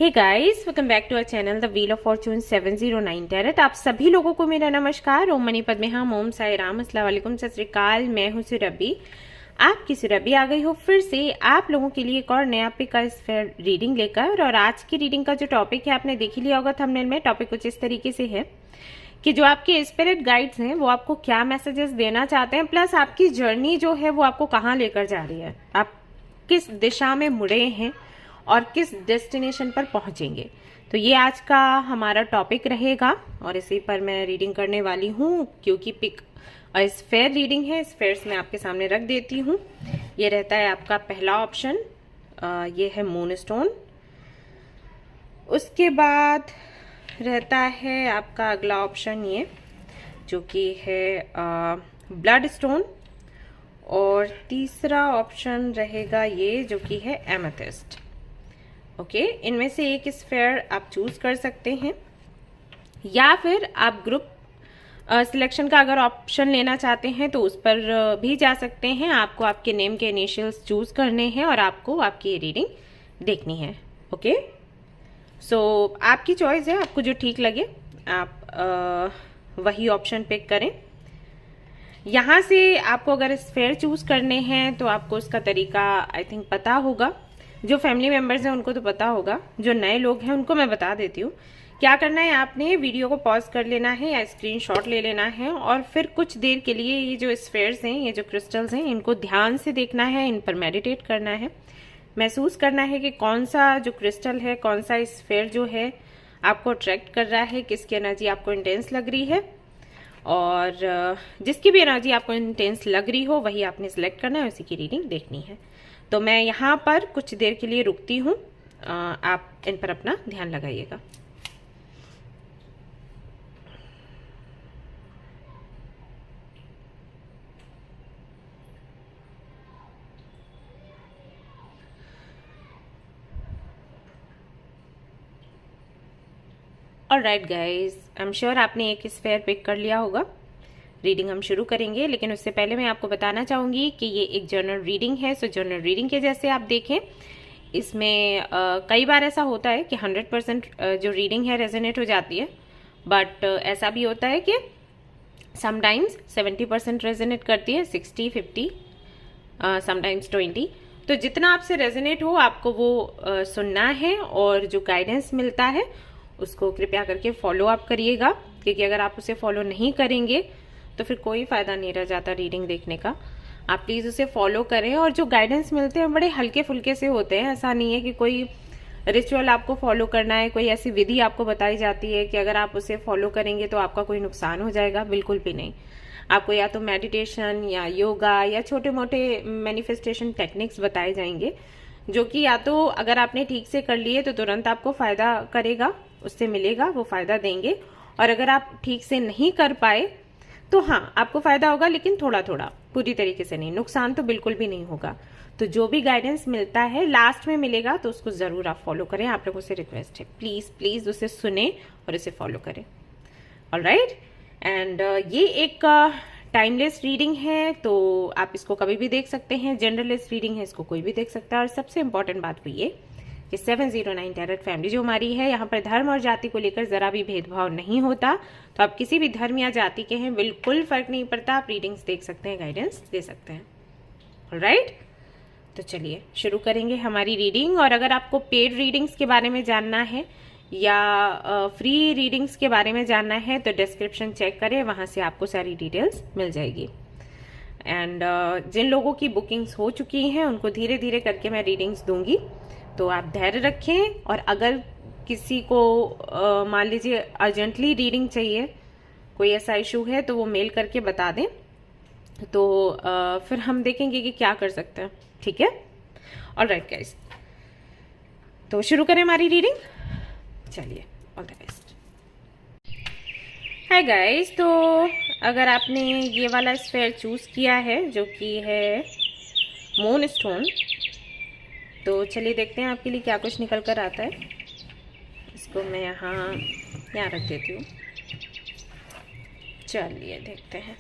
Hey guys, welcome back to our channel the wheel of fortune 709 tarot. आप सभी लोगों को मेरा नमस्कार। ओम मनी पद्मे हम, ओम साई राम, अस्सलाम वालेकुम, सत श्री अकाल। मैं हूं सुरभि, आपकी सुरभि आ गई हो फिर से आप लोगों के लिए एक और नया पिक का स्फेयर रीडिंग लेकर। और आज की रीडिंग का जो टॉपिक है आपने देख ही लिया होगा थंबनेल में। टॉपिक कुछ इस तरीके से है कि जो आपके स्पिरिट गाइड्स हैं वो आपको क्या मैसेजेस देना चाहते हैं, प्लस आपकी जर्नी जो है वो आपको कहाँ लेकर जा रही है, आप किस दिशा में मुड़े हैं और किस डेस्टिनेशन पर पहुंचेंगे। तो ये आज का हमारा टॉपिक रहेगा और इसी पर मैं रीडिंग करने वाली हूँ, क्योंकि पिक स्फेयर रीडिंग है। स्फेयर्स मैं आपके सामने रख देती हूँ। ये रहता है आपका पहला ऑप्शन, ये है मून स्टोन। उसके बाद रहता है आपका अगला ऑप्शन ये, जो कि है ब्लड स्टोन। और तीसरा ऑप्शन रहेगा ये, जो कि है एमेथिस्ट। ओके, इनमें से एक स्फेयर आप चूज कर सकते हैं, या फिर आप ग्रुप सिलेक्शन का अगर ऑप्शन लेना चाहते हैं तो उस पर भी जा सकते हैं। आपको आपके नेम के इनिशियल्स चूज करने हैं और आपको आपकी रीडिंग देखनी है। ओके, सो आपकी चॉइस है, आपको जो ठीक लगे आप वही ऑप्शन पिक करें। यहाँ से आपको अगर स्फेयर चूज करने हैं तो आपको उसका तरीका आई थिंक पता होगा। जो फैमिली मेंबर्स हैं उनको तो पता होगा, जो नए लोग हैं उनको मैं बता देती हूँ। क्या करना है, आपने वीडियो को पॉज कर लेना है या स्क्रीनशॉट ले लेना है और फिर कुछ देर के लिए ये जो स्फेयर्स हैं, ये जो क्रिस्टल्स हैं, इनको ध्यान से देखना है, इन पर मेडिटेट करना है, महसूस करना है कि कौन सा जो क्रिस्टल है, कौन सा स्फेयर जो है आपको अट्रैक्ट कर रहा है, किसकी एनर्जी आपको इंटेंस लग रही है। और जिसकी भी एनर्जी आपको इंटेंस लग रही हो वही आपने सिलेक्ट करना है, उसी की रीडिंग देखनी है। तो मैं यहाँ पर कुछ देर के लिए रुकती हूँ, आप इन पर अपना ध्यान लगाइएगा। Alright guys, I am sure आपने एक स्फेयर पिक कर लिया होगा। रीडिंग हम शुरू करेंगे, लेकिन उससे पहले मैं आपको बताना चाहूंगी कि ये एक जर्नल रीडिंग है। सो जर्नल रीडिंग के जैसे आप देखें, इसमें कई बार ऐसा होता है कि 100% जो रीडिंग है रेजोनेट हो जाती है, बट ऐसा भी होता है कि समटाइम्स 70% रेजोनेट करती है, 60-50, समटाइम्स 20। तो जितना आपसे रेजोनेट हो आपको वो सुनना है, और जो गाइडेंस मिलता है उसको कृपया करके फॉलो अप करिएगा, क्योंकि अगर आप उसे फॉलो नहीं करेंगे तो फिर कोई फायदा नहीं रह जाता रीडिंग देखने का। आप प्लीज उसे फॉलो करें। और जो गाइडेंस मिलते हैं बड़े हल्के फुल्के से होते हैं, ऐसा नहीं है कि कोई रिचुअल आपको फॉलो करना है, कोई ऐसी विधि आपको बताई जाती है कि अगर आप उसे फॉलो करेंगे तो आपका कोई नुकसान हो जाएगा। बिल्कुल भी नहीं। आपको या तो मेडिटेशन या योगा या छोटे मोटे मैनिफेस्टेशन टेक्निक्स बताए जाएंगे, जो कि या तो अगर आपने ठीक से कर लिए तो तुरंत आपको फायदा करेगा, उससे मिलेगा, वो फायदा देंगे। और अगर आप ठीक से नहीं कर पाए तो हाँ, आपको फायदा होगा, लेकिन थोड़ा थोड़ा, पूरी तरीके से नहीं। नुकसान तो बिल्कुल भी नहीं होगा। तो जो भी गाइडेंस मिलता है लास्ट में मिलेगा, तो उसको जरूर आप फॉलो करें। आप लोगों से रिक्वेस्ट है, प्लीज प्लीज उसे सुने और उसे फॉलो करें। ऑलराइट, एंड ये एक टाइमलेस रीडिंग है, तो आप इसको कभी भी देख सकते हैं। जनरलेस रीडिंग है, इसको कोई भी देख सकता है। और सबसे इंपॉर्टेंट बात हुई है कि 709 टैरेट फैमिली जो हमारी है, यहाँ पर धर्म और जाति को लेकर जरा भी भेदभाव नहीं होता। तो आप किसी भी धर्म या जाति के हैं, बिल्कुल फर्क नहीं पड़ता, आप रीडिंग्स देख सकते हैं, गाइडेंस दे सकते हैं। ऑलराइट, तो चलिए शुरू करेंगे हमारी रीडिंग। और अगर आपको पेड रीडिंग्स के बारे में जानना है या फ्री रीडिंग्स के बारे में जानना है तो डिस्क्रिप्शन चेक करें, वहां से आपको सारी डिटेल्स मिल जाएगी। एंड जिन लोगों की बुकिंग्स हो चुकी हैं उनको धीरे धीरे करके मैं रीडिंग्स दूंगी, तो आप धैर्य रखें। और अगर किसी को मान लीजिए अर्जेंटली रीडिंग चाहिए, कोई ऐसा इशू है, तो वो मेल करके बता दें, तो फिर हम देखेंगे कि क्या कर सकते हैं। ठीक है, ऑलराइट गाइस, तो शुरू करें हमारी रीडिंग। चलिए, all the best. Hi guys, तो अगर आपने ये वाला स्फेयर चूज किया है जो कि है मून स्टोन, तो चलिए देखते हैं आपके लिए क्या कुछ निकल कर आता है। इसको मैं यहाँ रख देती हूँ। चलिए देखते हैं।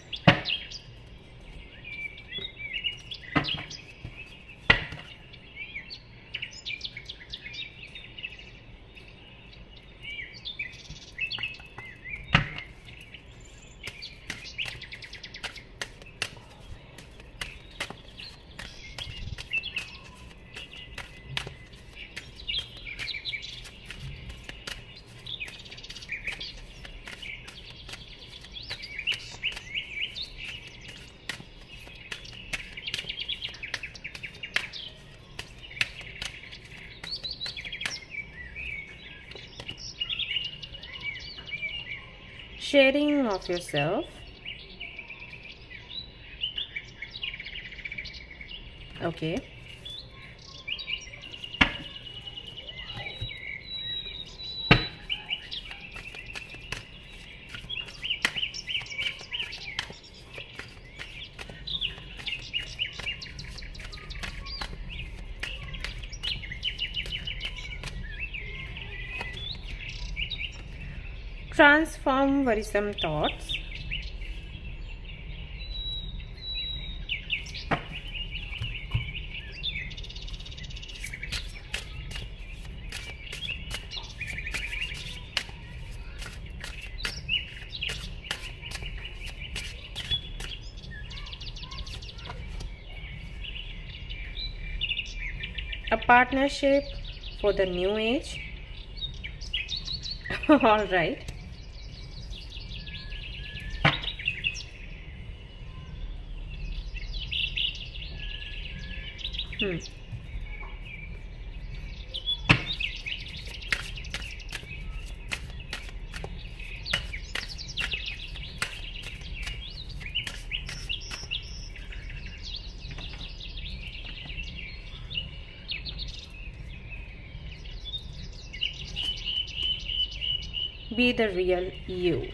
sharing of yourself. Okay. Transform worrisome thoughts. A partnership for the new age. All right. Be the real you.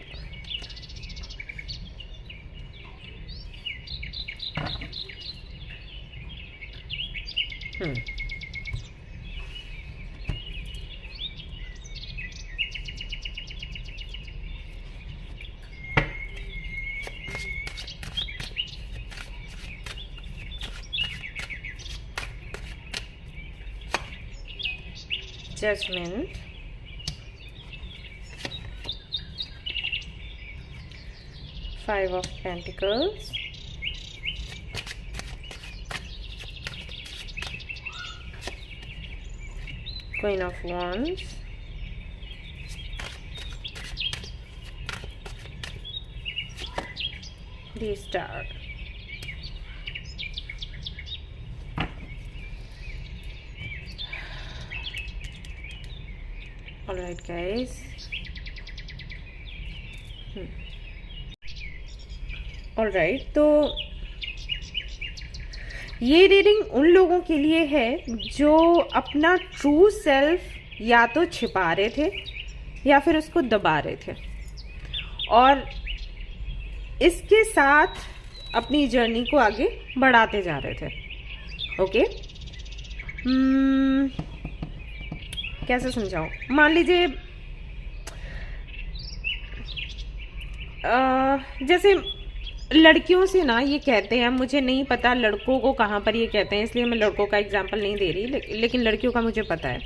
Judgment. Five of Pentacles. Queen of Wands. The Star. Alright guys. Alright, तो ये reading उन लोगों के लिए है जो अपना true self या तो छिपा रहे थे या फिर उसको दबा रहे थे और इसके साथ अपनी जर्नी को आगे बढ़ाते जा रहे थे। ओके, कैसे समझाऊं? मान लीजिए जैसे लड़कियों से ना ये कहते हैं, मुझे नहीं पता लड़कों को कहाँ पर ये कहते हैं, इसलिए मैं लड़कों का एग्जांपल नहीं दे रही, लेकिन लड़कियों का मुझे पता है।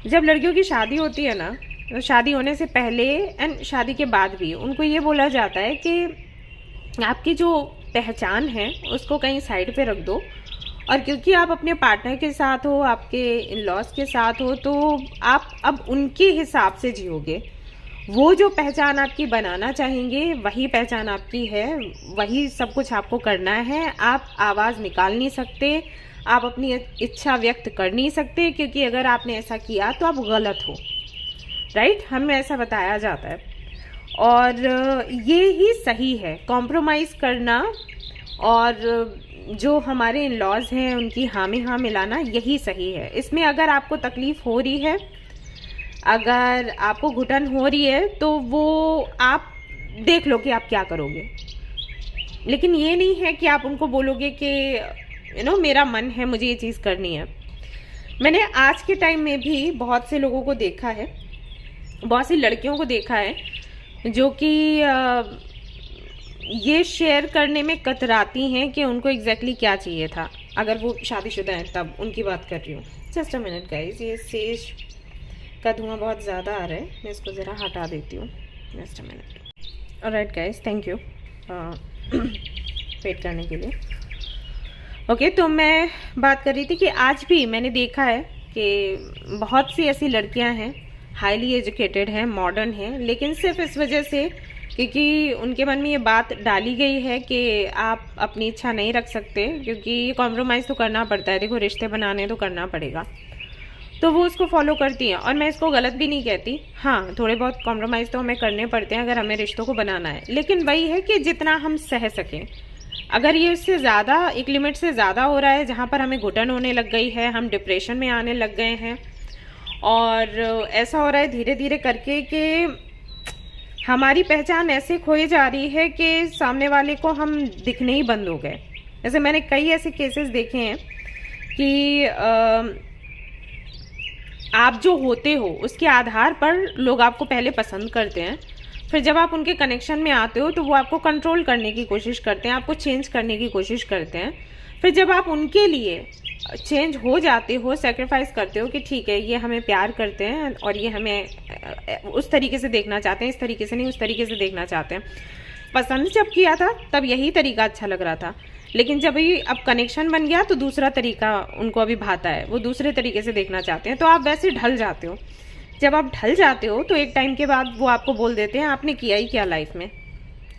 जब लड़कियों की शादी होती है ना, तो शादी होने से पहले एंड शादी के बाद भी उनको ये बोला जाता है कि आपकी जो पहचान है उसको कहीं साइड पे रख दो, और क्योंकि आप अपने पार्टनर के साथ हो, आपके इन लॉज के साथ हो, तो आप अब उनके हिसाब से जियोगे। वो जो पहचान आपकी बनाना चाहेंगे वही पहचान आपकी है, वही सब कुछ आपको करना है। आप आवाज़ निकाल नहीं सकते, आप अपनी इच्छा व्यक्त कर नहीं सकते, क्योंकि अगर आपने ऐसा किया तो आप गलत हो। राइट, हमें ऐसा बताया जाता है और ये ही सही है। कॉम्प्रोमाइज़ करना और जो हमारे इन लॉज हैं उनकी हामी हाँ मिलाना, यही सही है। इसमें अगर आपको तकलीफ़ हो रही है, अगर आपको घुटन हो रही है, तो वो आप देख लो कि आप क्या करोगे। लेकिन ये नहीं है कि आप उनको बोलोगे कि मेरा मन है, मुझे ये चीज़ करनी है। मैंने आज के टाइम में भी बहुत से लोगों को देखा है, बहुत सी लड़कियों को देखा है जो कि ये शेयर करने में कतराती हैं कि उनको एग्जैक्टली क्या चाहिए था, अगर वो शादीशुदा हैं तब उनकी बात कर रही हूँ। जस्ट अ मिनट गाइस, ये सेज का धुआं बहुत ज़्यादा आ रहा है, मैं इसको ज़रा हटा देती हूँ। Just a minute. Alright guys, thank you wait करने के लिए। ओके, तो मैं बात कर रही थी कि आज भी मैंने देखा है कि बहुत सी ऐसी लड़कियां हैं, हाईली एजुकेटेड हैं, मॉडर्न हैं, लेकिन सिर्फ इस वजह से क्योंकि उनके मन में ये बात डाली गई है कि आप अपनी इच्छा नहीं रख सकते, क्योंकि कॉम्प्रोमाइज़ तो करना पड़ता है। देखो, रिश्ते बनाने तो करना पड़ेगा। तो वो उसको फॉलो करती हैं। और मैं इसको गलत भी नहीं कहती, हाँ थोड़े बहुत कॉम्प्रोमाइज़ तो हमें करने पड़ते हैं अगर हमें रिश्तों को बनाना है, लेकिन वही है कि जितना हम सह सकें। अगर ये उससे ज़्यादा, एक लिमिट से ज़्यादा हो रहा है जहाँ पर हमें घुटन होने लग गई है, हम डिप्रेशन में आने लग गए हैं, और ऐसा हो रहा है धीरे धीरे करके कि हमारी पहचान ऐसे खोई जा रही है कि सामने वाले को हम दिखने ही बंद हो गए। जैसे मैंने कई ऐसे केसेस देखे हैं कि आप जो होते हो उसके आधार पर लोग आपको पहले पसंद करते हैं, फिर जब आप उनके कनेक्शन में आते हो तो वो आपको कंट्रोल करने की कोशिश करते हैं, आपको चेंज करने की कोशिश करते हैं। फिर जब आप उनके लिए चेंज हो जाते हो, सेक्रीफाइस करते हो कि ठीक है ये हमें प्यार करते हैं और ये हमें उस तरीके से देखना चाहते हैं, इस तरीके से नहीं उस तरीके से देखना चाहते हैं। पसंद जब किया था तब यही तरीका अच्छा लग रहा था, लेकिन जब ये अब कनेक्शन बन गया तो दूसरा तरीका उनको अभी भाता है, वो दूसरे तरीके से देखना चाहते हैं। तो आप वैसे ढल जाते हो। जब आप ढल जाते हो तो एक टाइम के बाद वो आपको बोल देते हैं आपने किया ही क्या लाइफ में,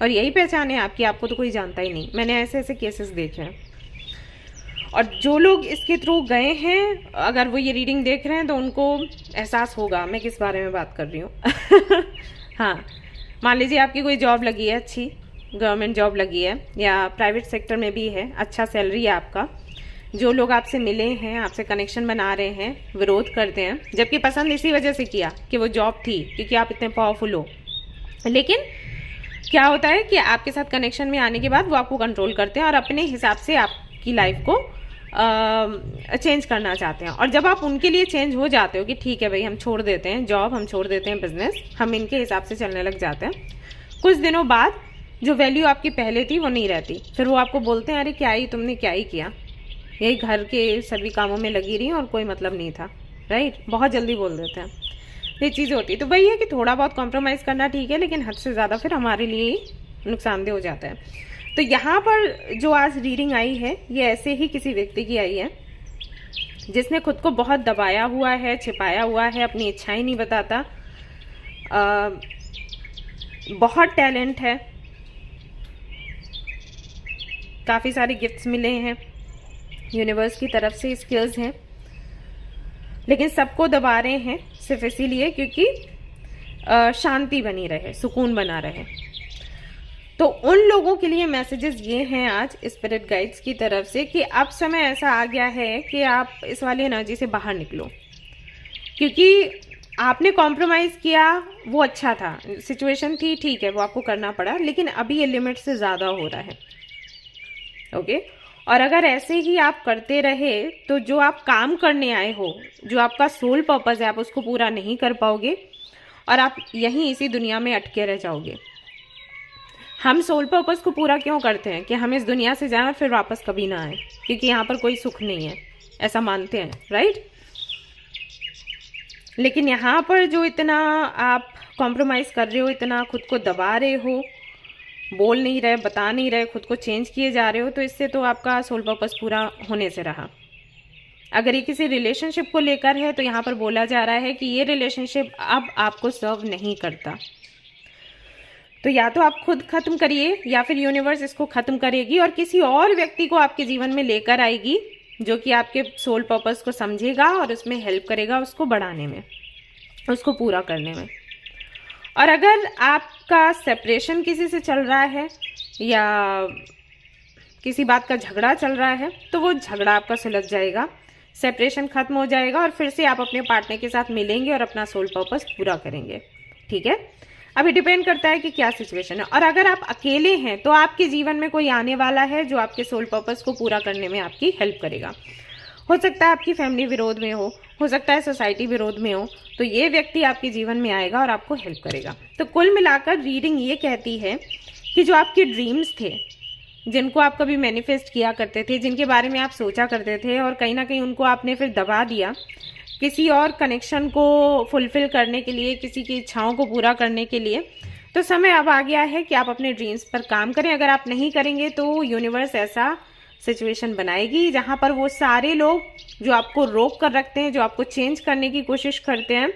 और यही पहचान है आपकी, आपको तो कोई जानता ही नहीं। मैंने ऐसे ऐसे केसेस देखे हैं। और जो लोग इसके थ्रू गए हैं, अगर वो ये रीडिंग देख रहे हैं तो उनको एहसास होगा मैं किस बारे में बात कर रही हूँ। हाँ, मान लीजिए आपकी कोई जॉब लगी है, अच्छी गवर्नमेंट जॉब लगी है या प्राइवेट सेक्टर में भी है, अच्छा सैलरी है आपका, जो लोग आपसे मिले हैं, आपसे कनेक्शन बना रहे हैं, विरोध करते हैं, जबकि पसंद इसी वजह से किया कि वो जॉब थी, क्योंकि आप इतने पावरफुल हो। लेकिन क्या होता है कि आपके साथ कनेक्शन में आने के बाद वो आपको कंट्रोल करते हैं और अपने हिसाब से आपकी लाइफ को चेंज करना चाहते हैं। और जब आप उनके लिए चेंज हो जाते हो कि ठीक है भाई हम छोड़ देते हैं जॉब, हम छोड़ देते हैं बिजनेस, हम इनके हिसाब से चलने लग जाते हैं, कुछ दिनों बाद जो वैल्यू आपकी पहले थी वो नहीं रहती। फिर वो आपको बोलते हैं अरे क्या ही तुमने क्या ही किया, यही घर के सभी कामों में लगी रही और कोई मतलब नहीं था, राइट। बहुत जल्दी बोल देते हैं, ये चीज़ होती है। तो वही है कि थोड़ा बहुत कॉम्प्रोमाइज़ करना ठीक है, लेकिन हद से ज़्यादा फिर हमारे लिए नुकसानदेह हो जाता है। तो यहाँ पर जो आज रीडिंग आई है ये ऐसे ही किसी व्यक्ति की आई है जिसने खुद को बहुत दबाया हुआ है, छिपाया हुआ है, अपनी इच्छाएं नहीं बताता, बहुत टैलेंट है, काफ़ी सारे गिफ्ट्स मिले हैं यूनिवर्स की तरफ से, स्किल्स हैं, लेकिन सबको दबा रहे हैं सिर्फ इसीलिए क्योंकि शांति बनी रहे, सुकून बना रहे। तो उन लोगों के लिए मैसेजेस ये हैं आज स्पिरिट गाइड्स की तरफ से कि अब समय ऐसा आ गया है कि आप इस वाली एनर्जी से बाहर निकलो, क्योंकि आपने कॉम्प्रोमाइज़ किया, वो अच्छा था, सिचुएशन थी, ठीक है वो आपको करना पड़ा, लेकिन अभी ये लिमिट से ज़्यादा हो रहा है, ओके। और अगर ऐसे ही आप करते रहे तो जो आप काम करने आए हो, जो आपका सोल पर्पस है, आप उसको पूरा नहीं कर पाओगे और आप यहीं इसी दुनिया में अटके रह जाओगे। हम सोल पर्पस को पूरा क्यों करते हैं कि हम इस दुनिया से जाएं और फिर वापस कभी ना आए, क्योंकि यहाँ पर कोई सुख नहीं है, ऐसा मानते हैं, राइट। लेकिन यहाँ पर जो इतना आप कॉम्प्रोमाइज़ कर रहे हो, इतना खुद को दबा रहे हो, बोल नहीं रहे, बता नहीं रहे, खुद को चेंज किए जा रहे हो, तो इससे तो आपका सोल पर्पस पूरा होने से रहा। अगर ये किसी रिलेशनशिप को लेकर है तो यहाँ पर बोला जा रहा है कि ये रिलेशनशिप अब आपको सर्व नहीं करता, तो या तो आप खुद खत्म करिए या फिर यूनिवर्स इसको खत्म करेगी और किसी और व्यक्ति को आपके जीवन में लेकर आएगी जो कि आपके सोल पर्पस को समझेगा और उसमें हेल्प करेगा, उसको बढ़ाने में, उसको पूरा करने में। और अगर आपका सेपरेशन किसी से चल रहा है या किसी बात का झगड़ा चल रहा है तो वो झगड़ा आपका सुलझ जाएगा, सेपरेशन खत्म हो जाएगा और फिर से आप अपने पार्टनर के साथ मिलेंगे और अपना सोल पर्पस पूरा करेंगे, ठीक है। अभी डिपेंड करता है कि क्या सिचुएशन है। और अगर आप अकेले हैं तो आपके जीवन में कोई आने वाला है जो आपके सोल पर्पस को पूरा करने में आपकी हेल्प करेगा। हो सकता है आपकी फैमिली विरोध में हो सकता है सोसाइटी विरोध में हो, तो ये व्यक्ति आपके जीवन में आएगा और आपको हेल्प करेगा। तो कुल मिलाकर रीडिंग ये कहती है कि जो आपके ड्रीम्स थे, जिनको आप कभी मैनिफेस्ट किया करते थे, जिनके बारे में आप सोचा करते थे और कहीं ना कहीं उनको आपने फिर दबा दिया किसी और कनेक्शन को फुलफिल करने के लिए, किसी की इच्छाओं को पूरा करने के लिए, तो समय अब आ गया है कि आप अपने ड्रीम्स पर काम करें। अगर आप नहीं करेंगे तो यूनिवर्स ऐसा सिचुएशन बनाएगी जहां पर वो सारे लोग जो आपको रोक कर रखते हैं, जो आपको चेंज करने की कोशिश करते हैं,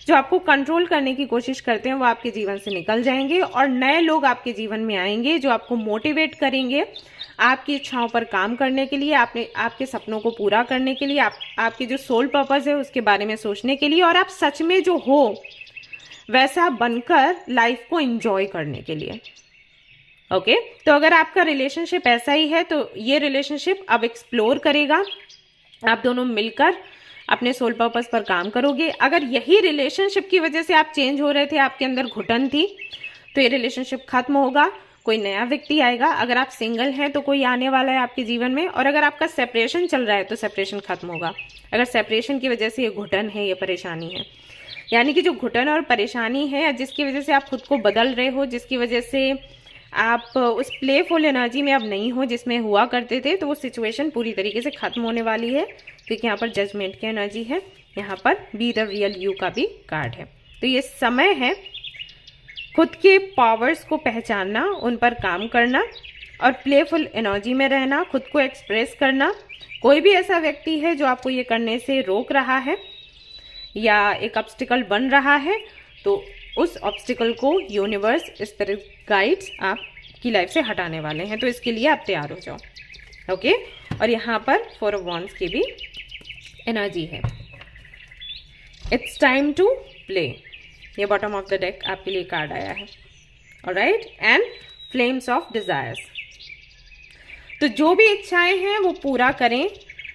जो आपको कंट्रोल करने की कोशिश करते हैं वो आपके जीवन से निकल जाएंगे और नए लोग आपके जीवन में आएंगे जो आपको मोटिवेट करेंगे आपकी इच्छाओं पर काम करने के लिए, आपके सपनों को पूरा करने के लिए, आपकी जो सोल पर्पस है उसके बारे में सोचने के लिए, और आप सच में जो हो वैसा बनकर लाइफ को एंजॉय करने के लिए। ओके तो अगर आपका रिलेशनशिप ऐसा ही है तो ये रिलेशनशिप अब एक्सप्लोर करेगा, आप दोनों मिलकर अपने सोल पर्पस पर काम करोगे। अगर यही रिलेशनशिप की वजह से आप चेंज हो रहे थे, आपके अंदर घुटन थी, तो ये रिलेशनशिप खत्म होगा, कोई नया व्यक्ति आएगा। अगर आप सिंगल हैं तो कोई आने वाला है आपके जीवन में, और अगर आपका सेपरेशन चल रहा है तो सेपरेशन खत्म होगा। अगर सेपरेशन की वजह से ये घुटन है, ये परेशानी है, यानी कि जो घुटन और परेशानी है जिसकी वजह से आप खुद को बदल रहे हो, जिसकी वजह से आप उस प्लेफुल एनर्जी में अब नहीं हो जिसमें हुआ करते थे, तो वो सिचुएशन पूरी तरीके से खत्म होने वाली है, क्योंकि यहाँ पर जजमेंट की एनर्जी है, यहाँ पर बी द रियल यू का भी कार्ड है। तो ये समय है खुद के पावर्स को पहचानना, उन पर काम करना और प्लेफुल एनर्जी में रहना, खुद को एक्सप्रेस करना। कोई भी ऐसा व्यक्ति है जो आपको ये करने से रोक रहा है या एक ऑब्स्टिकल बन रहा है, तो उस ऑब्स्टिकल को यूनिवर्स, स्पिरिट गाइड्स आपकी लाइफ से हटाने वाले हैं, तो इसके लिए आप तैयार हो जाओ। ओके और यहाँ पर 4 ऑफ वॉन्ड्स की भी एनर्जी है। इट्स टाइम टू प्ले, ये बॉटम ऑफ द डेक आपके लिए कार्ड आया है। Alright and flames of desires, तो जो भी इच्छाएं हैं वो पूरा करें।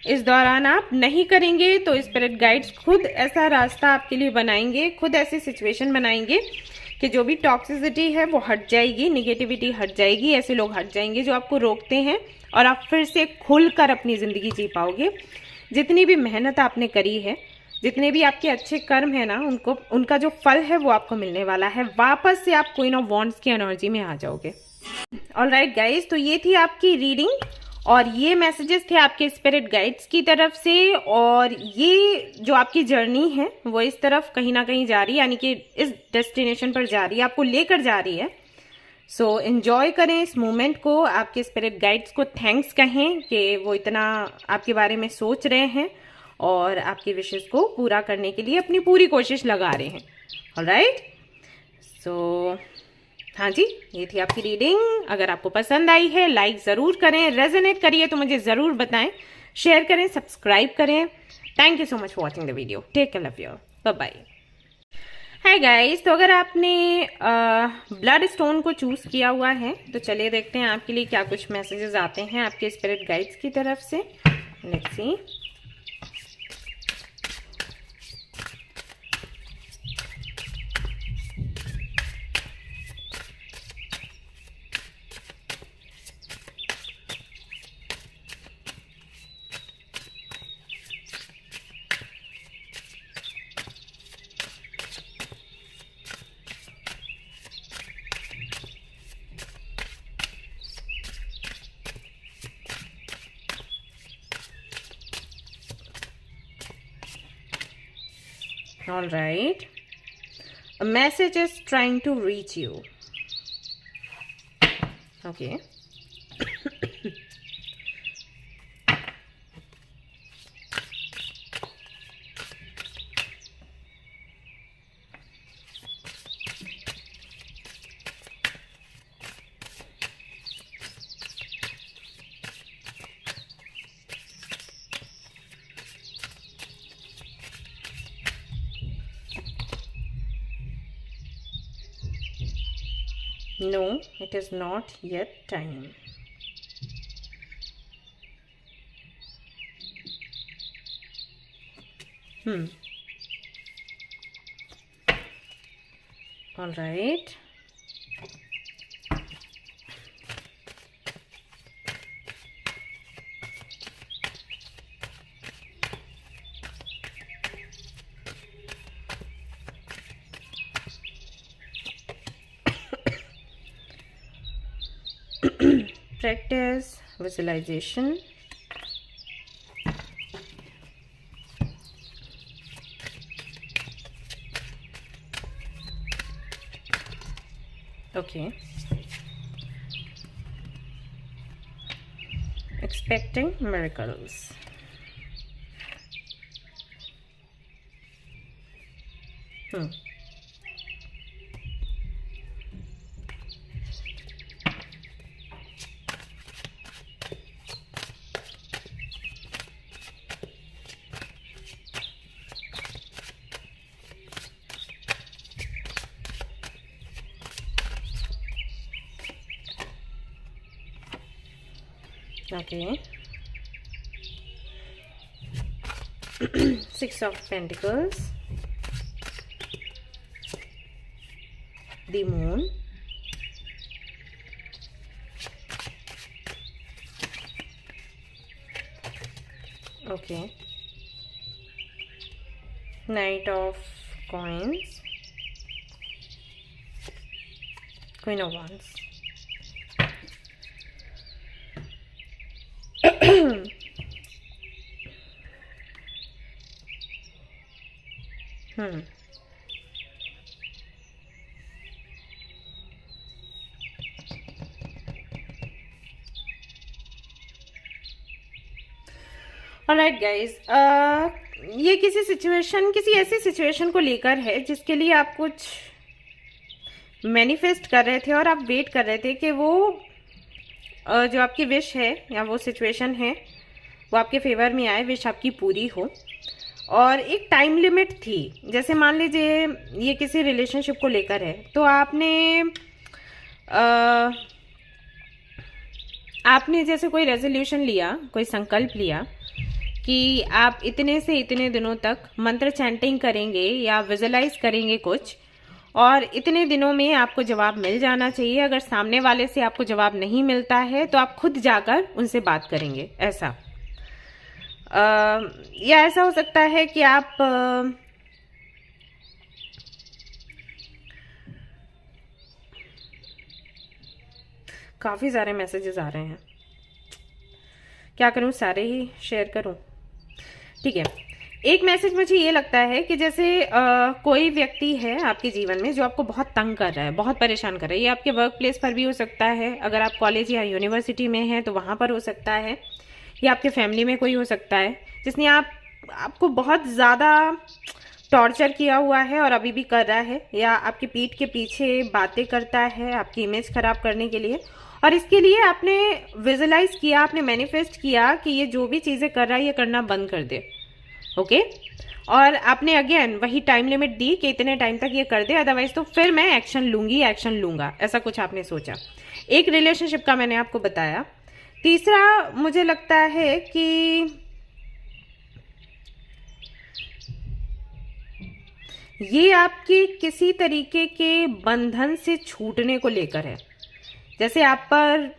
इस दौरान आप नहीं करेंगे तो स्पिरिट गाइड्स खुद ऐसा रास्ता आपके लिए बनाएंगे, खुद ऐसी सिचुएशन बनाएंगे कि जो भी टॉक्सिसिटी है वो हट जाएगी, निगेटिविटी हट जाएगी, ऐसे लोग हट जाएंगे जो आपको रोकते हैं, और आप फिर से खुलकर अपनी ज़िंदगी जी पाओगे। जितनी भी मेहनत आपने करी है, जितने भी आपके अच्छे कर्म है ना, उनका जो फल है वो आपको मिलने वाला है। वापस से आप क्वीन ऑफ वॉन्ड्स की एनर्जी में आ जाओगे। ऑलराइट गाइज, तो ये थी आपकी रीडिंग और ये मैसेजेस थे आपके स्पिरिट गाइड्स की तरफ से, और ये जो आपकी जर्नी है वो इस तरफ कहीं ना कहीं जा रही है, यानी कि इस डेस्टिनेशन पर जा रही है, आपको लेकर जा रही है। सो एंजॉय करें इस मोमेंट को, आपके स्पिरिट गाइड्स को थैंक्स कहें कि वो इतना आपके बारे में सोच रहे हैं और आपकी विशेष को पूरा करने के लिए अपनी पूरी कोशिश लगा रहे हैं। ऑलराइट सो हाँ जी, ये थी आपकी रीडिंग। अगर आपको पसंद आई है लाइक ज़रूर करें, रेजोनेट करिए तो मुझे ज़रूर बताएं, शेयर करें, सब्सक्राइब करें। Thank you so much for watching the video. Take care, love you, bye bye. Hi guys, तो अगर आपने ब्लड स्टोन को चूज़ किया हुआ है तो चलिए देखते हैं आपके लिए क्या कुछ मैसेजेस आते हैं आपके स्पिरिट गाइड्स की तरफ से। Let's see. All right, a message is trying to reach you. Okay. No, it is not yet time. All right. Practice visualization. Okay. Expecting miracles. Hmm Okay. Six of Pentacles, the Moon, okay, Knight of Coins, Queen of Wands. Alright guys, ये किसी ऐसी situation को लेकर है जिसके लिए आप कुछ मैनिफेस्ट कर रहे थे और आप वेट कर रहे थे कि वो जो आपकी विश है या वो सिचुएशन है वो आपके फेवर में आए, विश आपकी पूरी हो। और एक टाइम लिमिट थी, जैसे मान लीजिए ये किसी रिलेशनशिप को लेकर है, तो आपने जैसे कोई रेजोल्यूशन लिया, कोई संकल्प लिया कि आप इतने से इतने दिनों तक मंत्र चैंटिंग करेंगे या विजुलाइज करेंगे कुछ, और इतने दिनों में आपको जवाब मिल जाना चाहिए। अगर सामने वाले से आपको जवाब नहीं मिलता है तो आप खुद जाकर उनसे बात करेंगे, ऐसा। या ऐसा हो सकता है कि आप काफ़ी सारे मैसेजेस आ रहे हैं, क्या करूं, सारे ही शेयर करूं? ठीक है। एक मैसेज मुझे ये लगता है कि जैसे कोई व्यक्ति है आपके जीवन में जो आपको बहुत तंग कर रहा है, बहुत परेशान कर रहा है। ये आपके वर्क प्लेस पर भी हो सकता है, अगर आप कॉलेज या यूनिवर्सिटी में हैं तो वहाँ पर हो सकता है, या आपके फैमिली में कोई हो सकता है जिसने आपको बहुत ज़्यादा टॉर्चर किया हुआ है और अभी भी कर रहा है, या आपकी पीठ के पीछे बातें करता है आपकी इमेज खराब करने के लिए। और इसके लिए आपने विजुलाइज किया, आपने मैनिफेस्ट किया कि ये जो भी चीज़ें कर रहा है ये करना बंद कर दे, ओके। और आपने अगेन वही टाइम लिमिट दी कि इतने टाइम तक ये कर दे, अदरवाइज तो फिर मैं एक्शन लूंगी, एक्शन लूंगा, ऐसा कुछ आपने सोचा। एक रिलेशनशिप का मैंने आपको बताया। तीसरा मुझे लगता है कि ये आपके किसी तरीके के बंधन से छूटने को लेकर है, जैसे आप पर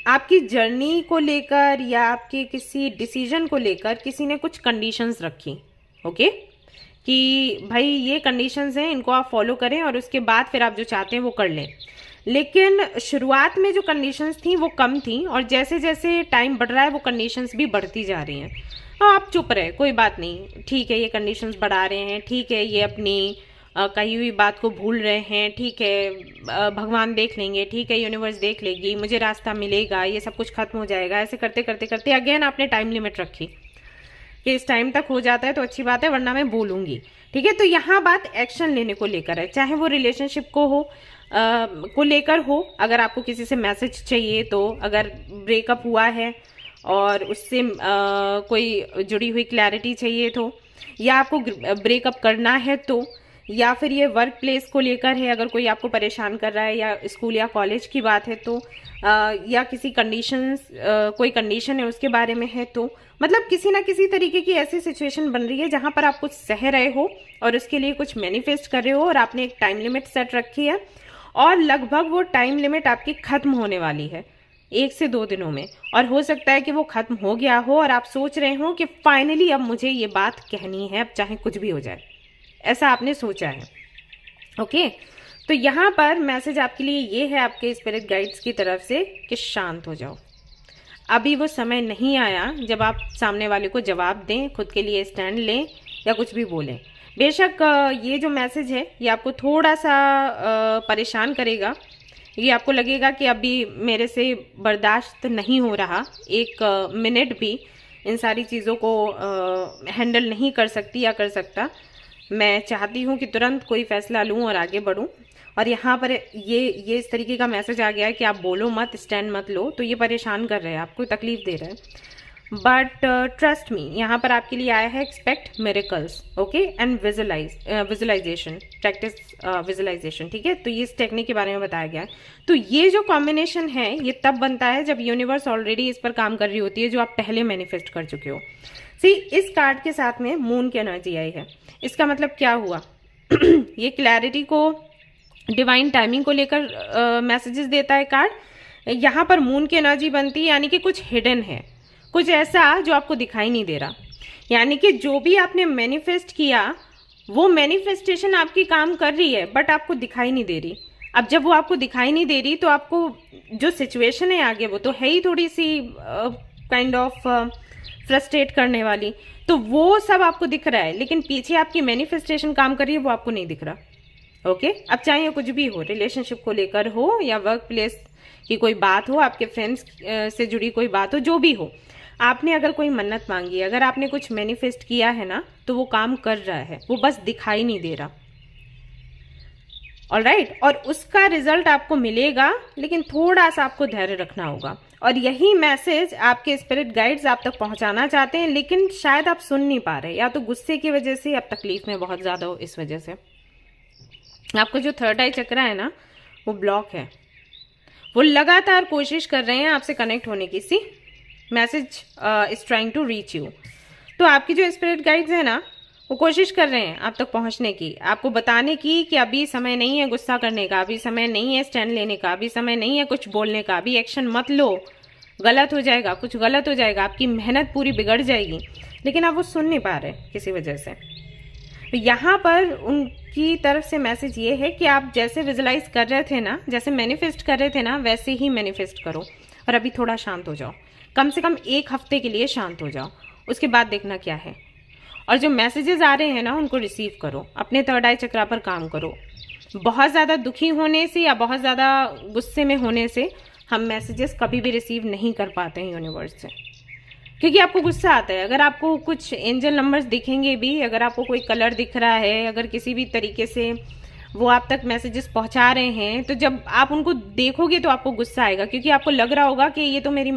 आपकी जर्नी को लेकर या आपके किसी डिसीजन को लेकर किसी ने कुछ कंडीशंस रखी, ओके, कि भाई ये कंडीशंस हैं, इनको आप फॉलो करें और उसके बाद फिर आप जो चाहते हैं वो कर लें। लेकिन शुरुआत में जो कंडीशंस थी वो कम थी, और जैसे जैसे टाइम बढ़ रहा है वो कंडीशंस भी बढ़ती जा रही हैं। हाँ, आप चुप रहे, कोई बात नहीं, ठीक है, ये कंडीशंस बढ़ा रहे हैं, ठीक है, ये अपनी कही हुई बात को भूल रहे हैं, ठीक है, भगवान देख लेंगे, ठीक है, यूनिवर्स देख लेगी, मुझे रास्ता मिलेगा, ये सब कुछ खत्म हो जाएगा। ऐसे करते करते करते अगेन आपने टाइम लिमिट रखी कि इस टाइम तक हो जाता है तो अच्छी बात है, वरना मैं बोलूंगी, ठीक है। तो यहाँ बात एक्शन लेने को लेकर है, चाहे वो रिलेशनशिप को लेकर हो। अगर आपको किसी से मैसेज चाहिए, तो अगर ब्रेकअप हुआ है और उससे कोई जुड़ी हुई क्लैरिटी चाहिए तो, या आपको ब्रेकअप करना है तो, या फिर ये वर्क प्लेस को लेकर है, अगर कोई आपको परेशान कर रहा है, या स्कूल या कॉलेज की बात है तो, या किसी कोई कंडीशन है उसके बारे में है तो, मतलब किसी ना किसी तरीके की ऐसी सिचुएशन बन रही है जहां पर आप कुछ सह रहे हो और उसके लिए कुछ मैनिफेस्ट कर रहे हो, और आपने एक टाइम लिमिट सेट रखी है, और लगभग वो टाइम लिमिट आपकी खत्म होने वाली है 1 से 2 दिनों में। और हो सकता है कि वो खत्म हो गया हो और आप सोच रहे हो कि फाइनली अब मुझे ये बात कहनी है, अब चाहे कुछ भी हो जाए, ऐसा आपने सोचा है, ओके। तो यहाँ पर मैसेज आपके लिए ये है आपके स्पिरिट गाइड्स की तरफ से कि शांत हो जाओ। अभी वो समय नहीं आया जब आप सामने वाले को जवाब दें, खुद के लिए स्टैंड लें या कुछ भी बोलें। बेशक ये जो मैसेज है ये आपको थोड़ा सा परेशान करेगा, ये आपको लगेगा कि अभी मेरे से बर्दाश्त नहीं हो रहा 1 मिनट भी, इन सारी चीज़ों को हैंडल नहीं कर सकती या कर सकता। मैं चाहती हूँ कि तुरंत कोई फैसला लूँ और आगे बढ़ूँ। और यहाँ पर ये इस तरीके का मैसेज आ गया है कि आप बोलो मत, स्टैंड मत लो, तो ये परेशान कर रहे हैं, आपको तकलीफ दे रहे हैं। बट ट्रस्ट मी, यहाँ पर आपके लिए आया है expect miracles, okay, and visualisation, practice visualisation, ठीक है। तो ये इस टेक्निक के बारे में बताया गया है। तो ये जो कॉम्बिनेशन है ये तब बनता है जब यूनिवर्स ऑलरेडी इस पर काम कर रही होती है, जो आप पहले मैनिफेस्ट कर चुके हो। सी, इस कार्ड के साथ में मून की एनर्जी आई है। इसका मतलब क्या हुआ? ये क्लैरिटी को, डिवाइन टाइमिंग को लेकर मैसेजेस देता है कार्ड। यहाँ पर मून की एनर्जी बनती है, यानी कि कुछ हिडन है, कुछ ऐसा जो आपको दिखाई नहीं दे रहा। यानी कि जो भी आपने मैनिफेस्ट किया वो मैनिफेस्टेशन आपकी काम कर रही है, बट आपको दिखाई नहीं दे रही। अब जब वो आपको दिखाई नहीं दे रही तो आपको जो सिचुएशन है आगे वो तो है ही थोड़ी सी काइंड ऑफ फ्रस्ट्रेट करने वाली, तो वो सब आपको दिख रहा है, लेकिन पीछे आपकी मैनिफेस्टेशन काम कर रही है वो आपको नहीं दिख रहा। ओके, अब चाहे कुछ भी हो, रिलेशनशिप को लेकर हो या वर्क प्लेस की कोई बात हो, आपके फ्रेंड्स से जुड़ी कोई बात हो, जो भी हो, आपने अगर कोई मन्नत मांगी, अगर आपने कुछ मैनिफेस्ट किया है ना, तो वो काम कर रहा है, वो बस दिखाई नहीं दे रहा। ऑलराइट, और उसका रिजल्ट आपको मिलेगा, लेकिन थोड़ा सा आपको धैर्य रखना होगा। और यही मैसेज आपके स्पिरिट गाइड्स आप तक पहुंचाना चाहते हैं, लेकिन शायद आप सुन नहीं पा रहे, या तो गुस्से की वजह से, आप तकलीफ में बहुत ज्यादा हो इस वजह से। आपको जो थर्ड आई चक्र है ना, वो ब्लॉक है। वो लगातार कोशिश कर रहे हैं आपसे कनेक्ट होने की। See, message is trying to reach you. तो आपकी जो स्पिरिट गाइड्स है ना, वो कोशिश कर रहे हैं आप तक पहुंचने की, आपको बताने की कि अभी समय नहीं है गुस्सा करने का, अभी समय नहीं है स्टैंड लेने का, अभी समय नहीं है कुछ बोलने का, अभी एक्शन मत लो, गलत हो जाएगा, कुछ गलत हो जाएगा, आपकी मेहनत पूरी बिगड़ जाएगी। लेकिन आप वो सुन नहीं पा रहे किसी वजह से। तो यहाँ पर उनकी तरफ से मैसेज ये है कि आप जैसे विजुलाइज कर रहे थे ना, जैसे मैनिफेस्ट कर रहे थे ना, वैसे ही मैनिफेस्ट करो। और अभी थोड़ा शांत हो जाओ, कम से कम 1 हफ्ते के लिए शांत हो जाओ, उसके बाद देखना क्या है। और जो मैसेजेस आ रहे हैं ना, उनको रिसीव करो, अपने थर्ड आई चक्रा पर काम करो। बहुत ज़्यादा दुखी होने से या बहुत ज़्यादा गुस्से में होने से हम मैसेजेस कभी भी रिसीव नहीं कर पाते हैं यूनिवर्स से, क्योंकि आपको गुस्सा आता है। अगर आपको कुछ एंजल नंबर्स दिखेंगे भी, अगर आपको कोई कलर दिख रहा है, अगर किसी भी तरीके से वो आप तक मैसेजेस पहुंचा रहे हैं, तो जब आप उनको देखोगे तो आपको गुस्सा आएगा, क्योंकि आपको लग रहा होगा कि ये तो मेरी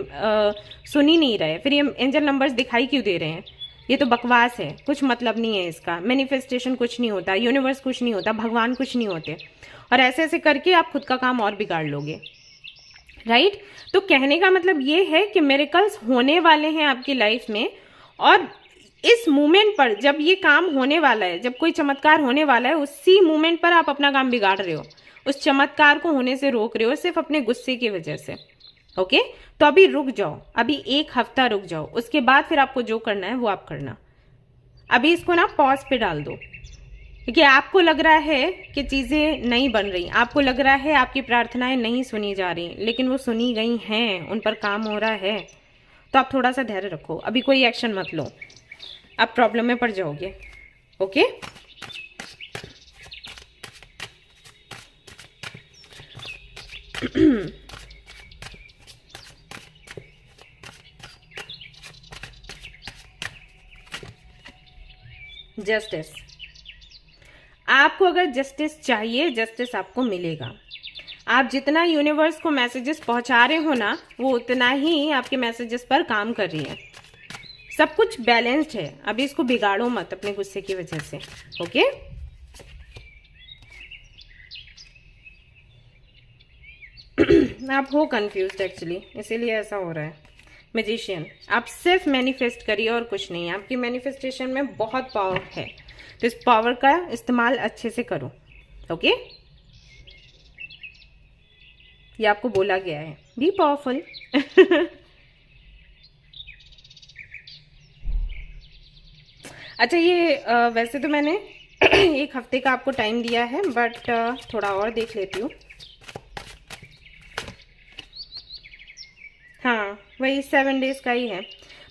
सुन ही नहीं रहे, फिर ये एंजल नंबर्स दिखाई क्यों दे रहे हैं, ये तो बकवास है, कुछ मतलब नहीं है इसका, मैनिफेस्टेशन कुछ नहीं होता, यूनिवर्स कुछ नहीं होता, भगवान कुछ नहीं होते। और ऐसे ऐसे करके आप खुद का काम और बिगाड़ लोगे। राइट, तो कहने का मतलब ये है कि मिरेकल्स होने वाले हैं आपकी लाइफ में, और इस मोमेंट पर जब ये काम होने वाला है, जब कोई चमत्कार होने वाला है, उसी मोमेंट पर आप अपना काम बिगाड़ रहे हो, उस चमत्कार को होने से रोक रहे हो सिर्फ अपने गुस्से की वजह से। ओके, तो अभी रुक जाओ, अभी 1 हफ्ता रुक जाओ, उसके बाद फिर आपको जो करना है वो आप करना। अभी इसको ना पॉज पे डाल दो, क्योंकि आपको लग रहा है कि चीजें नहीं बन रही, आपको लग रहा है आपकी प्रार्थनाएं नहीं सुनी जा रही, लेकिन वो सुनी गई हैं, उन पर काम हो रहा है। तो आप थोड़ा सा धैर्य रखो, अभी कोई एक्शन मत लो, आप प्रॉब्लम में पड़ जाओगे। ओके, जस्टिस, आपको अगर जस्टिस चाहिए, जस्टिस आपको मिलेगा। आप जितना यूनिवर्स को मैसेजेस पहुंचा रहे हो ना, वो उतना ही आपके मैसेजेस पर काम कर रही है। सब कुछ बैलेंस्ड है, अभी इसको बिगाड़ो मत अपने गुस्से की वजह से। ओके, आप हो कंफ्यूज्ड एक्चुअली, इसीलिए ऐसा हो रहा है। मैजिशियन, आप सिर्फ मैनिफेस्ट करिए और कुछ नहीं है, आपकी मैनिफेस्टेशन में बहुत पावर है, तो इस पावर का इस्तेमाल अच्छे से करो। ओके, ये आपको बोला गया है, बी पावरफुल। अच्छा, ये वैसे तो मैंने 1 हफ्ते का आपको टाइम दिया है, बट थोड़ा और देख लेती हूँ। हाँ, वही 7 डेज का ही है,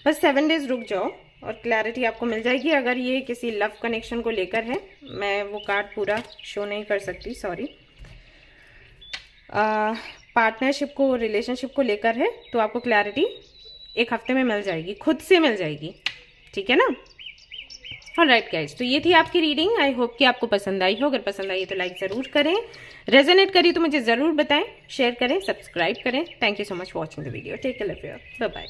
बस 7 डेज रुक जाओ और क्लैरिटी आपको मिल जाएगी। अगर ये किसी लव कनेक्शन को लेकर है, मैं वो कार्ड पूरा शो नहीं कर सकती, सॉरी। पार्टनरशिप को, रिलेशनशिप को लेकर है, तो आपको क्लैरिटी 1 हफ्ते में मिल जाएगी, खुद से मिल जाएगी, ठीक है ना। ऑलराइट गाइज, तो ये थी आपकी रीडिंग। आई होप कि आपको पसंद आई हो। अगर पसंद आई तो लाइक ज़रूर करें, रेजोनेट करी तो मुझे ज़रूर बताएं, शेयर करें, सब्सक्राइब करें। Thank you so much for watching the video. Take care, love you, bye bye.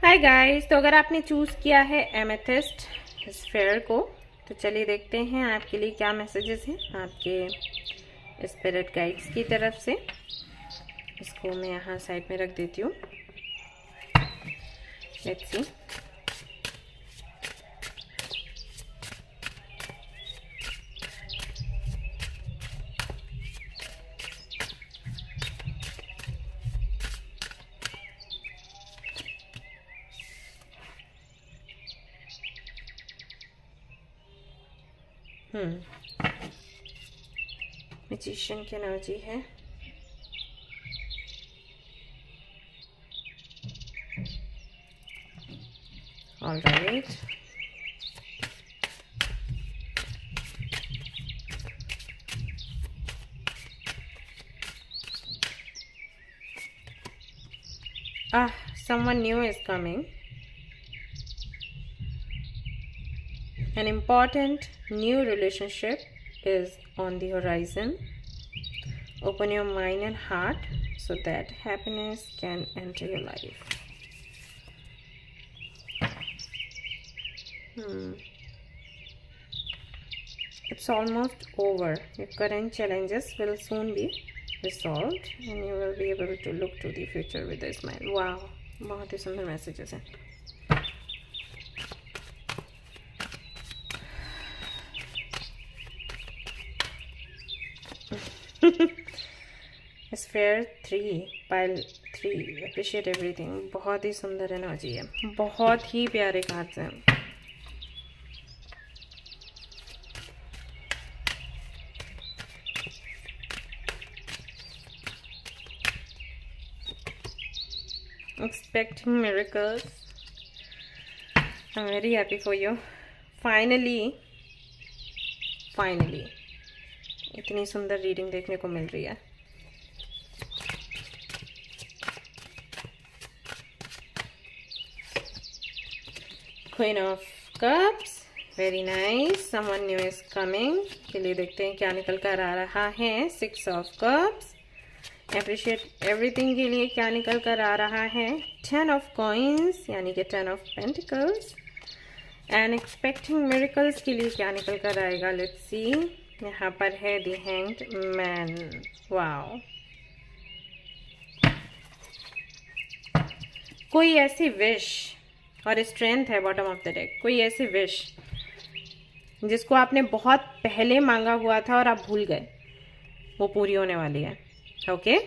Hi guys, तो अगर आपने चूज़ किया है एमेथिस्ट स्फेयर को, तो चलिए देखते हैं आपके लिए क्या मैसेजेस हैं आपके स्पिरिट गाइड्स की तरफ से। इसको मैं यहाँ साइड में रख देती हूँ। Let's see. मैजिशियन की एनर्जी है। All right, someone new is coming. An important new relationship is on the horizon. Open your mind and heart so that happiness can enter your life. It's almost over. Your current challenges will soon be resolved and you will be able to look to the future with a smile. Wow, बहुत ही सुंदर messages हैं। Sphere 3, pile 3, appreciate everything. बहुत ही सुंदर energy है, बहुत ही प्यारे cards हैं। Expecting miracles. I'm very happy for you. Finally इतनी सुंदर रीडिंग देखने को मिल रही है। Queen of Cups, very nice. Someone new is coming. चलिए देखते हैं क्या निकल कर आ रहा है। 6 of Cups, appreciate everything के लिए क्या निकल कर आ रहा है। 10 of Coins यानी कि 10 of Pentacles, and expecting miracles के लिए क्या निकल कर आएगा। Let's see. यहाँ पर है The Hanged Man. वाओ, कोई ऐसी विश और स्ट्रेंथ है बॉटम ऑफ द डेक। कोई ऐसी विश जिसको आपने बहुत पहले मांगा हुआ था और आप भूल गए, वो पूरी होने वाली है। ओके,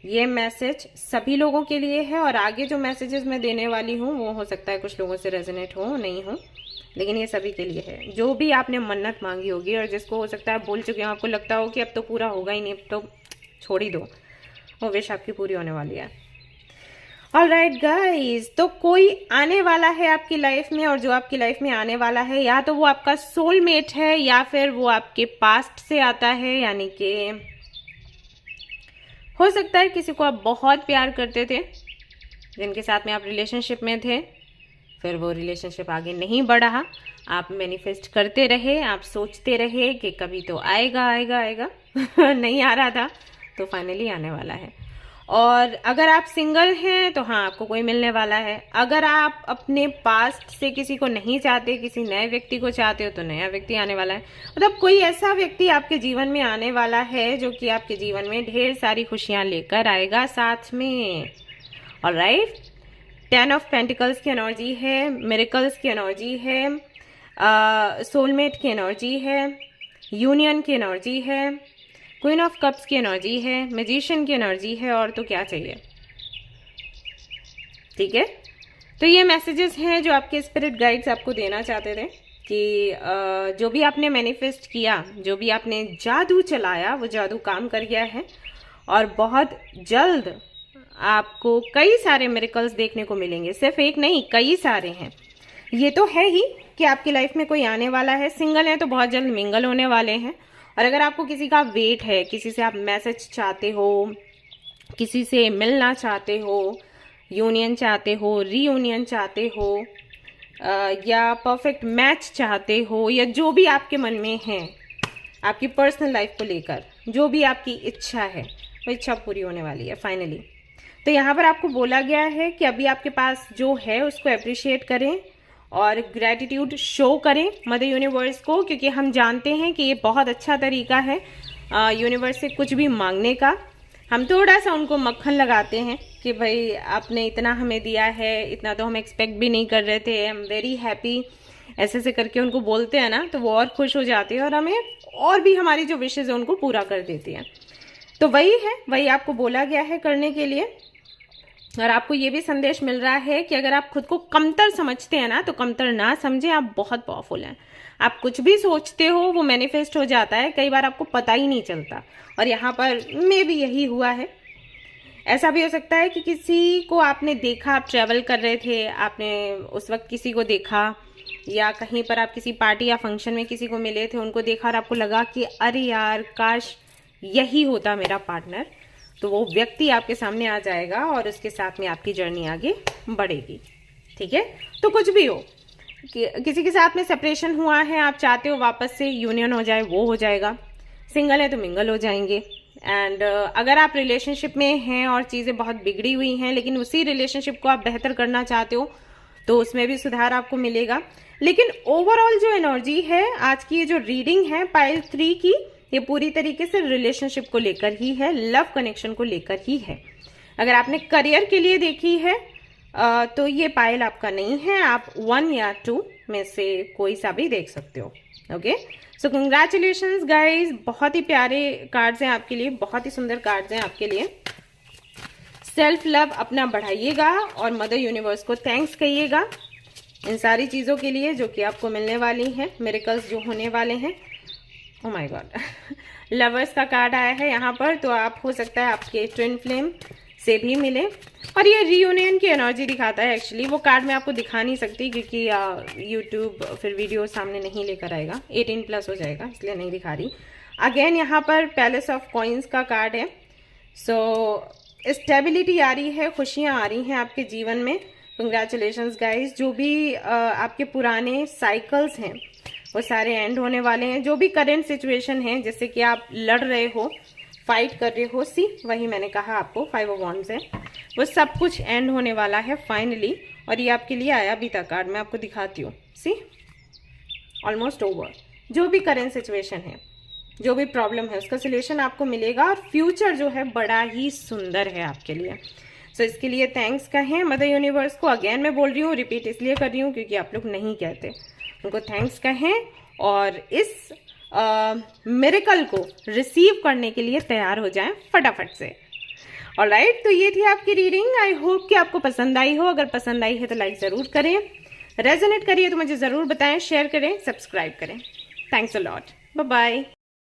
ये मैसेज सभी लोगों के लिए है और आगे जो मैसेजेस मैं देने वाली हूँ वो हो सकता है कुछ लोगों से रेजोनेट हो, नहीं हो, लेकिन ये सभी के लिए है। जो भी आपने मन्नत मांगी होगी और जिसको हो सकता है बोल चुके हो, आपको लगता हो कि अब तो पूरा होगा ही नहीं, अब तो छोड़ ही दो, वो विश आपकी पूरी होने वाली है। ऑलराइट गाइज, तो कोई आने वाला है आपकी लाइफ में, और जो आपकी लाइफ में आने वाला है या तो वो आपका सोलमेट है या फिर वो आपके पास्ट से आता है, यानी कि हो सकता है किसी को आप बहुत प्यार करते थे, जिनके साथ में आप रिलेशनशिप में थे, फिर वो रिलेशनशिप आगे नहीं बढ़ा, आप मैनिफेस्ट करते रहे, आप सोचते रहे कि कभी तो आएगा आएगा आएगा नहीं आ रहा था, तो फाइनली आने वाला है। और अगर आप सिंगल हैं तो हाँ, आपको कोई मिलने वाला है। अगर आप अपने पास्ट से किसी को नहीं चाहते, किसी नए व्यक्ति को चाहते हो, तो नया व्यक्ति आने वाला है। मतलब कोई ऐसा व्यक्ति आपके जीवन में आने वाला है जो कि आपके जीवन में ढेर सारी खुशियां लेकर आएगा साथ में। ऑलराइट, 10 ऑफ पेंटिकल्स की एनर्जी है, मिरेकल्स की एनर्जी है, सोलमेट की एनर्जी है, यूनियन की एनर्जी है, क्वीन ऑफ कप्स की एनर्जी है, मैजिशियन की एनर्जी है, और तो क्या चाहिए। ठीक है, तो ये मैसेजेस हैं जो आपके स्पिरिट गाइड्स आपको देना चाहते थे कि जो भी आपने मैनिफेस्ट किया, जो भी आपने जादू चलाया, वो जादू काम कर गया है और बहुत जल्द आपको कई सारे मिरेकल्स देखने को मिलेंगे। सिर्फ एक नहीं, कई सारे हैं। ये तो है ही कि आपकी लाइफ में कोई आने वाला है। सिंगल है तो बहुत जल्द मिंगल होने वाले हैं। और अगर आपको किसी का वेट है, किसी से आप मैसेज चाहते हो, किसी से मिलना चाहते हो, यूनियन चाहते हो, रीयूनियन चाहते हो, या परफेक्ट मैच चाहते हो, या जो भी आपके मन में है आपकी पर्सनल लाइफ को लेकर, जो भी आपकी इच्छा है वो इच्छा पूरी होने वाली है फाइनली। तो यहाँ पर आपको बोला गया है कि अभी आपके पास जो है उसको अप्रिशिएट करें और ग्रैटिट्यूड शो करें मदर यूनिवर्स को, क्योंकि हम जानते हैं कि ये बहुत अच्छा तरीका है यूनिवर्स से कुछ भी मांगने का। हम थोड़ा सा उनको मक्खन लगाते हैं कि भाई आपने इतना हमें दिया है, इतना तो हम एक्सपेक्ट भी नहीं कर रहे थे, आई एम वेरी हैप्पी, ऐसे ऐसे करके उनको बोलते हैं ना, तो वो और खुश हो जाते हैं और हमें और भी हमारी जो विशेज़ है उनको पूरा कर देती हैं। तो वही है, वही आपको बोला गया है करने के लिए। और आपको ये भी संदेश मिल रहा है कि अगर आप खुद को कमतर समझते हैं ना, तो कमतर ना समझें, आप बहुत पावरफुल हैं। आप कुछ भी सोचते हो वो मैनिफेस्ट हो जाता है, कई बार आपको पता ही नहीं चलता। और यहाँ पर मे भी यही हुआ है। ऐसा भी हो सकता है कि किसी को आपने देखा, आप ट्रैवल कर रहे थे, आपने उस वक्त किसी को देखा, या कहीं पर आप किसी पार्टी या फंक्शन में किसी को मिले थे, उनको देखा और आपको लगा कि अरे यार काश यही होता मेरा पार्टनर, तो वो व्यक्ति आपके सामने आ जाएगा और उसके साथ में आपकी जर्नी आगे बढ़ेगी। ठीक है, तो कुछ भी हो, किसी के साथ में सेपरेशन हुआ है, आप चाहते हो वापस से यूनियन हो जाए, वो हो जाएगा। सिंगल है तो मिंगल हो जाएंगे। एंड अगर आप रिलेशनशिप में हैं और चीज़ें बहुत बिगड़ी हुई हैं, लेकिन उसी रिलेशनशिप को आप बेहतर करना चाहते हो, तो उसमें भी सुधार आपको मिलेगा। लेकिन ओवरऑल जो एनर्जी है आज की, ये जो रीडिंग है पाइल 3 की, ये पूरी तरीके से रिलेशनशिप को लेकर ही है, लव कनेक्शन को लेकर ही है। अगर आपने करियर के लिए देखी है तो ये पाइल आपका नहीं है, आप 1 या 2 में से कोई सा भी देख सकते हो। ओके, सो कंग्रेचुलेशंस गाइज, बहुत ही प्यारे कार्ड्स हैं आपके लिए, बहुत ही सुंदर कार्ड्स हैं आपके लिए। सेल्फ लव अपना बढ़ाइएगा और मदर यूनिवर्स को थैंक्स कहिएगा इन सारी चीज़ों के लिए जो कि आपको मिलने वाली हैं, मिरेकल्स जो होने वाले हैं। ओह माय गॉड, लवर्स का कार्ड आया है यहाँ पर, तो आप हो सकता है आपके ट्विन फ्लेम से भी मिले। और ये रीयूनियन की एनर्जी दिखाता है। एक्चुअली वो कार्ड मैं आपको दिखा नहीं सकती क्योंकि यूट्यूब फिर वीडियो सामने नहीं लेकर आएगा, 18+ हो जाएगा, इसलिए नहीं दिखा रही। अगेन यहाँ पर पैलेस ऑफ कॉइन्स का कार्ड है। सो स्टेबिलिटी आ रही है, खुशियाँ आ रही हैं आपके जीवन में। कंग्रेचुलेशंस गाइज, जो भी आपके पुराने साइकिल्स हैं वो सारे एंड होने वाले हैं। जो भी करेंट सिचुएशन है, जैसे कि आप लड़ रहे हो, फाइट कर रहे हो, सी वही मैंने कहा आपको 5 ऑफ वॉन्ड्स है, वो सब कुछ एंड होने वाला है फाइनली। और ये आपके लिए आया भी था कार्ड, मैं आपको दिखाती हूँ। सी ऑलमोस्ट ओवर। जो भी करेंट सिचुएशन है, जो भी प्रॉब्लम है, उसका सोल्यूशन आपको मिलेगा और फ्यूचर जो है बड़ा ही सुंदर है आपके लिए। सो इसके लिए थैंक्स कहें मदर यूनिवर्स को। अगेन मैं बोल रही हूँ, रिपीट इसलिए कर रही हूँ क्योंकि आप लोग नहीं कहते, उनको थैंक्स कहें और इस मिरेकल को रिसीव करने के लिए तैयार हो जाएं फटाफट से। ऑलराइट, तो ये थी आपकी रीडिंग। आई होप कि आपको पसंद आई हो। अगर पसंद आई है तो लाइक ज़रूर करें, रेजोनेट करिए तो मुझे ज़रूर बताएं, शेयर करें, सब्सक्राइब करें। Thanks a lot, bye bye.